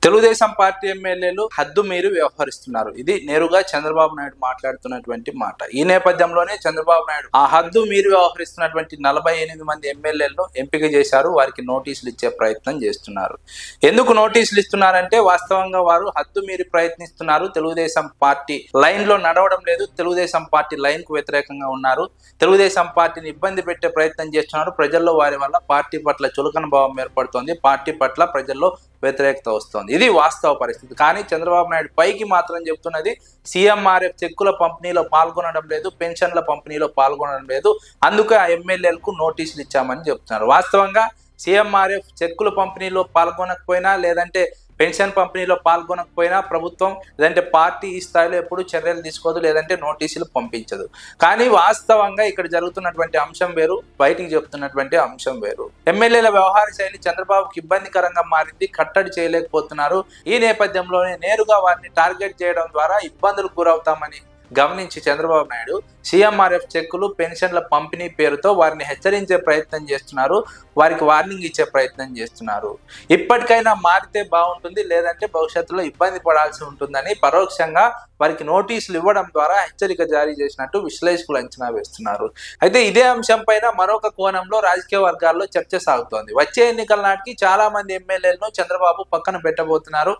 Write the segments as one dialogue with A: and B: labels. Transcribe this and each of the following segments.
A: Telugu Desam party ఎమ్మెల్యేలు హద్దు మీరి వ్యవహరిస్తున్నారు. ఇది నేరుగా చంద్రబాబు నాయుడు మాట్లాడుతున్నటువంటి మాట. ఈ నేపథ్యంలోనే చంద్రబాబు నాయుడు ఆ హద్దు మీరి వ్యవహరిస్తున్నటువంటి 48 మంది ఎమ్మెల్యేలను ఎంపిక చేశారు. వారికి నోటీసులు ఇచ్చే ప్రయత్నం చేస్తున్నారు. ఎందుకు నోటీసులు ఇస్తున్నారంటే వాస్తవంగా వారు హద్దు మీరి ప్రయత్నిస్తున్నారు. తెలుగుదేశం పార్టీ లైన్ లో నడవడం లేదు. తెలుగుదేశం పార్టీ లైన్ కు వ్యతిరేకంగా ఉన్నారు. తెలుగుదేశం పార్టీని ఇబ్బంది పెట్టే ప్రయత్నం చేస్తున్నారు. ప్రజల్లో వారి వల్ల పార్టీ పట్ల చులకన భావం ఏర్పడుతోంది. పార్టీ పట్ల ప్రజల్లో వ్యతిరేకత వస్తోంది. ఇది వాస్తవ పరిస్థితి. కానీ చంద్రబాబు నాయుడు పైకి మాత్రం చెప్తున్నది సీఎంఆర్ఎఫ్ చెక్కుల పంపిణీలో పాల్గొనడం లేదు, పెన్షన్ల పంపిణీలో పాల్గొనడం లేదు, అందుకే ఆ ఎమ్మెల్యేలకు నోటీసులు ఇచ్చామని చెప్తున్నారు. వాస్తవంగా సీఎంఆర్ఎఫ్ చెక్కుల పంపిణీలో పాల్గొనకపోయినా లేదంటే పెన్షన్ పంపిణీలో పాల్గొనకపోయినా ప్రభుత్వం లేదంటే పార్టీ ఈ స్థాయిలో ఎప్పుడు చర్యలు తీసుకోదు, లేదంటే నోటీసులు పంపించదు. కానీ వాస్తవంగా ఇక్కడ జరుగుతున్నటువంటి అంశం వేరు, బయటికి చెప్తున్నటువంటి అంశం వేరు. ఎమ్మెల్యేల వ్యవహార శైలి చంద్రబాబుకి ఇబ్బందికరంగా మారింది. కట్టడి చేయలేకపోతున్నారు. ఈ నేపథ్యంలోనే నేరుగా వారిని టార్గెట్ చేయడం ద్వారా ఇబ్బందులకు గురవుతామని గమనించి చంద్రబాబు నాయుడు సీఎంఆర్ఎఫ్ చెక్కులు పెన్షన్ల పంపిణీ పేరుతో వారిని హెచ్చరించే ప్రయత్నం చేస్తున్నారు. వారికి వార్నింగ్ ఇచ్చే ప్రయత్నం చేస్తున్నారు. ఇప్పటికైనా మారితే బాగుంటుంది, లేదంటే భవిష్యత్తులో ఇబ్బంది పడాల్సి ఉంటుందని పరోక్షంగా వారికి నోటీసులు ఇవ్వడం ద్వారా హెచ్చరిక జారీ చేసినట్టు విశ్లేషకులు అంచనా వేస్తున్నారు. అయితే ఇదే అంశం పైన మరొక కోణంలో రాజకీయ వర్గాల్లో చర్చ సాగుతోంది. వచ్చే ఎన్నికల నాటికి చాలా మంది ఎమ్మెల్యేలను చంద్రబాబు పక్కన పెట్టబోతున్నారు.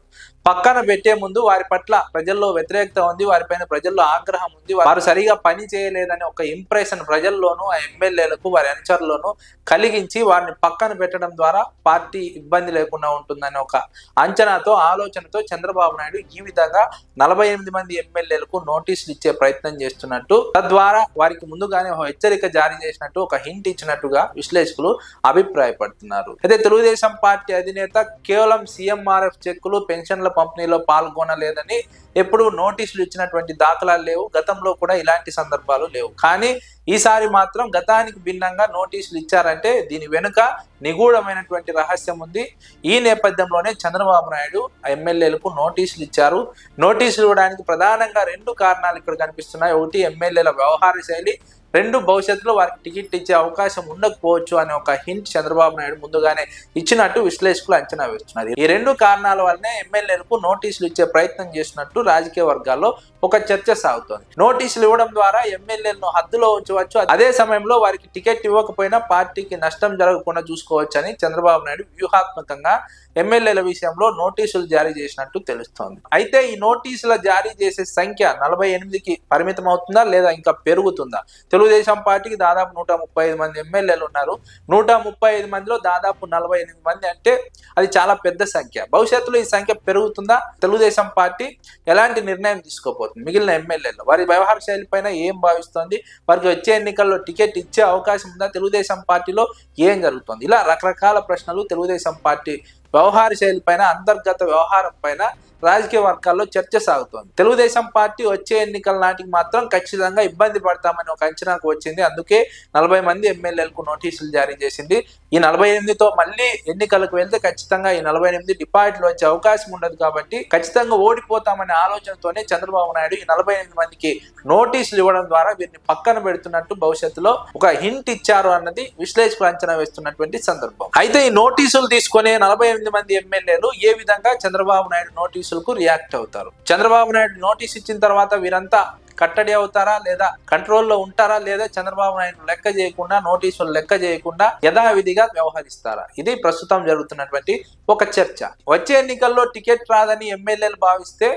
A: పక్కన పెట్టే ముందు వారి పట్ల ప్రజల్లో వ్యతిరేకత ఉంది, వారిపైన ప్రజల్లో ఆగ్రహం ఉంది, వారు సరిగా పని చేయలేదని ఒక ఇంప్రెషన్ ప్రజల్లోనూ ఆ ఎమ్మెల్యేలకు వారి అనుచరుల్లోనూ కలిగించి వారిని పక్కన పెట్టడం ద్వారా పార్టీ ఇబ్బంది లేకుండా ఉంటుందని ఒక అంచనాతో ఆలోచనతో చంద్రబాబు నాయుడు ఈ విధంగా 48 మంది ఎమ్మెల్యేలకు నోటీసులు ఇచ్చే ప్రయత్నం చేస్తున్నట్టు, తద్వారా వారికి ముందుగానే ఒక హెచ్చరిక జారీ చేసినట్టు, ఒక హింట్ ఇచ్చినట్టుగా విశ్లేషకులు అభిప్రాయపడుతున్నారు. అయితే తెలుగుదేశం పార్టీ అధినేత కేవలం సీఎంఆర్ఎఫ్ చెక్కులు పెన్షన్ల పంపిణీలో పాల్గొనలేదని ఎప్పుడు నోటీసులు ఇచ్చినటువంటి దాఖలాలు లేవు. గతంలో కూడా ఇలాంటి సందర్భాలు లేవు. కానీ ఈసారి మాత్రం గతానికి భిన్నంగా నోటీసులు ఇచ్చారంటే దీని వెనుక నిగూఢమైనటువంటి రహస్యం ఉంది. ఈ నేపథ్యంలోనే చంద్రబాబు నాయుడు ఎమ్మెల్యేలకు నోటీసులు ఇచ్చారు. నోటీసులు ఇవ్వడానికి ప్రధానంగా 2 కారణాలు ఇక్కడ కనిపిస్తున్నాయి. ఒకటి, ఎమ్మెల్యేల వ్యవహార శైలి. 2, భవిష్యత్తులో వారికి టికెట్ ఇచ్చే అవకాశం ఉండకపోవచ్చు అనే ఒక హింట్ చంద్రబాబు నాయుడు ముందుగానే ఇచ్చినట్టు విశ్లేషకులు అంచనా వేస్తున్నారు. ఈ 2 కారణాల వల్లనే ఎమ్మెల్యేలకు నోటీసులు ఇచ్చే ప్రయత్నం చేసినట్టు రాజకీయ వర్గాల్లో ఒక చర్చ సాగుతోంది. నోటీసులు ఇవ్వడం ద్వారా ఎమ్మెల్యేలను హద్దులో ఉంచవచ్చు, అదే సమయంలో వారికి టికెట్ ఇవ్వకపోయినా పార్టీకి నష్టం జరగకుండా చూసుకోవచ్చు అని చంద్రబాబు నాయుడు వ్యూహాత్మకంగా ఎమ్మెల్యేల విషయంలో నోటీసులు జారీ చేసినట్టు తెలుస్తోంది. అయితే ఈ నోటీసుల జారీ చేసే సంఖ్య 48కి పరిమితం అవుతుందా లేదా ఇంకా పెరుగుతుందా? తెలుగుదేశం పార్టీకి దాదాపు 135 మంది ఎమ్మెల్యేలు ఉన్నారు. 135 మందిలో దాదాపు 48 మంది అంటే అది చాలా పెద్ద సంఖ్య. భవిష్యత్తులో ఈ సంఖ్య పెరుగుతుందా? తెలుగుదేశం పార్టీ ఎలాంటి నిర్ణయం తీసుకోబోతుంది? మిగిలిన ఎమ్మెల్యేలు వారి వ్యవహార శైలి పైన ఏం భావిస్తోంది? వారికి వచ్చే ఎన్నికల్లో టికెట్ ఇచ్చే అవకాశం ఉందా? తెలుగుదేశం పార్టీలో ఏం జరుగుతుంది? ఇలా రకరకాల ప్రశ్నలు తెలుగుదేశం పార్టీ వ్యవహార శైలి పైన, అంతర్గత వ్యవహారం పైన రాజకీయ వర్గాల్లో చర్చ సాగుతోంది. తెలుగుదేశం పార్టీ వచ్చే ఎన్నికల నాటికి మాత్రం ఖచ్చితంగా ఇబ్బంది పడతామని ఒక అంచనాకు వచ్చింది. అందుకే 40 మంది ఎమ్మెల్యేలకు నోటీసులు జారీ చేసింది. ఈ 48తో మళ్ళీ ఎన్నికలకు వెళ్తే ఖచ్చితంగా ఈ 48 డిపాజిట్లు వచ్చే అవకాశం ఉండదు. కాబట్టి ఖచ్చితంగా ఓడిపోతామనే ఆలోచనతోనే చంద్రబాబు నాయుడు ఈ 48 మందికి నోటీసులు ఇవ్వడం ద్వారా వీరిని పక్కన పెడుతున్నట్టు భవిష్యత్తులో ఒక హింట్ ఇచ్చారు అన్నది విశ్లేషకులు అంచనా వేస్తున్నటువంటి సందర్భం. అయితే ఈ నోటీసులు తీసుకునే 48 మంది ఎమ్మెల్యేలు ఏ విధంగా చంద్రబాబు నాయుడు నోటీసులకు రియాక్ట్ అవుతారు? చంద్రబాబు నాయుడు నోటీస్ ఇచ్చిన తర్వాత వీరంతా కట్టడి అవుతారా లేదా కంట్రోల్లో ఉంటారా లేదా చంద్రబాబు నాయుడు లెక్క చేయకుండా, నోటీసులు లెక్క చేయకుండా యథావిధిగా వ్యవహరిస్తారా? ఇది ప్రస్తుతం జరుగుతున్నటువంటి ఒక చర్చ. వచ్చే ఎన్నికల్లో టికెట్ రాదని ఎమ్మెల్యేలు భావిస్తే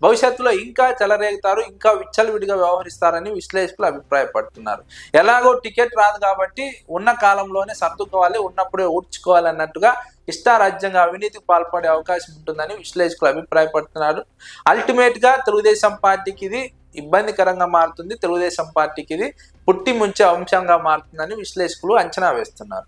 A: భవిష్యత్తులో ఇంకా చెలరేగుతారు, ఇంకా విచ్చలవిడిగా వ్యవహరిస్తారని విశ్లేషకులు అభిప్రాయపడుతున్నారు. ఎలాగో టికెట్ రాదు కాబట్టి ఉన్న కాలంలోనే సర్దుకోవాలి, ఉన్నప్పుడే ఊడ్చుకోవాలి అన్నట్టుగా ఇష్టారాజ్యంగా అవినీతికి పాల్పడే అవకాశం ఉంటుందని విశ్లేషకులు అభిప్రాయపడుతున్నారు. అల్టిమేట్ గా తెలుగుదేశం పార్టీకి ఇది ఇబ్బందికరంగా మారుతుంది. తెలుగుదేశం పార్టీకి ఇది పుట్టి ముంచే అంశంగా మారుతుందని విశ్లేషకులు అంచనా వేస్తున్నారు.